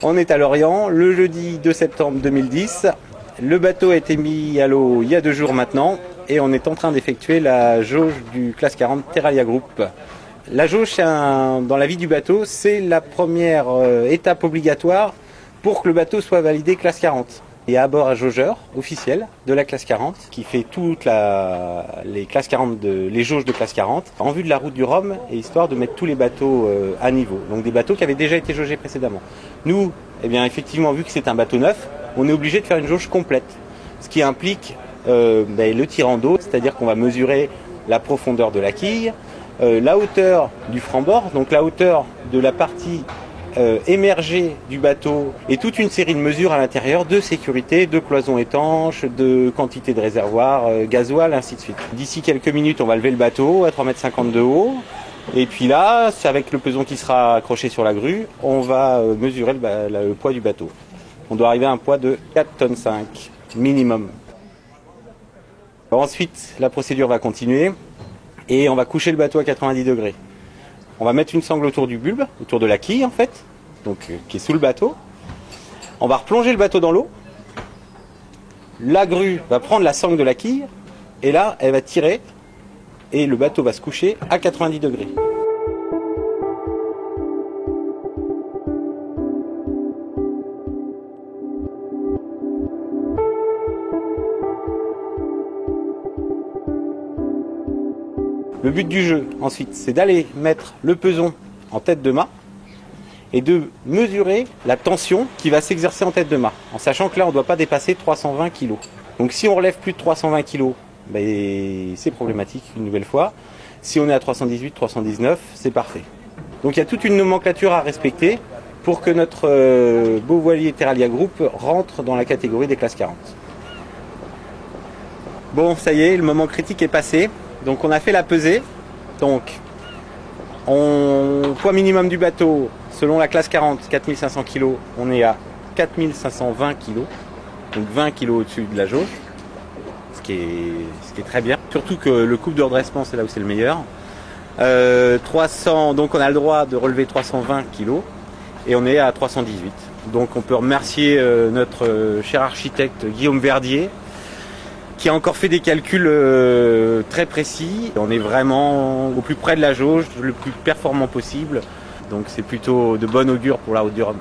On est à Lorient, le jeudi 2 septembre 2010. Le bateau a été mis à l'eau il y a 2 jours maintenant et on est en train d'effectuer la jauge du classe 40 Terralia Group. La jauge dans la vie du bateau, c'est la première étape obligatoire pour que le bateau soit validé classe 40. Il y a à bord un jaugeur officiel de la classe 40 qui fait toutes les classes 40 les jauges de classe 40 en vue de la route du Rhum et histoire de mettre tous les bateaux à niveau. Donc des bateaux qui avaient déjà été jaugés précédemment. Nous, eh bien effectivement, vu que c'est un bateau neuf, on est obligé de faire une jauge complète. Ce qui implique le tirant d'eau, c'est-à-dire qu'on va mesurer la profondeur de la quille, la hauteur du franc-bord, donc la hauteur de la partie émergée du bateau et toute une série de mesures à l'intérieur de sécurité, de cloisons étanches, de quantité de réservoirs, gasoil, ainsi de suite. D'ici quelques minutes, on va lever le bateau à 3,50 m de haut. Et puis là, c'est avec le peson qui sera accroché sur la grue, on va mesurer le poids du bateau. On doit arriver à un poids de 4,5 tonnes minimum. Ensuite, la procédure va continuer et on va coucher le bateau à 90 degrés. On va mettre une sangle autour du bulbe, autour de la quille en fait, donc qui est sous le bateau. On va replonger le bateau dans l'eau. La grue va prendre la sangle de la quille et là, elle va tirer et le bateau va se coucher à 90 degrés. Le but du jeu, ensuite, c'est d'aller mettre le peson en tête de mât et de mesurer la tension qui va s'exercer en tête de mât, en sachant que là, on ne doit pas dépasser 320 kg. Donc si on relève plus de 320 kg, c'est problématique une nouvelle fois. Si on est à 318, 319, c'est parfait. Donc il y a toute une nomenclature à respecter pour que notre beau voilier Terralia Group rentre dans la catégorie des classes 40. Bon, ça y est, le moment critique est passé. Donc on a fait la pesée, donc poids minimum du bateau, selon la classe 40, 4500 kg, on est à 4520 kg, donc 20 kg au-dessus de la jauge, ce qui est très bien. Surtout que le couple de redressement, c'est là où c'est le meilleur. 300, donc on a le droit de relever 320 kg et on est à 318. Donc on peut remercier notre cher architecte Guillaume Verdier, qui a encore fait des calculs très précis. On est vraiment au plus près de la jauge, le plus performant possible. Donc c'est plutôt de bon augure pour la route du Rhum.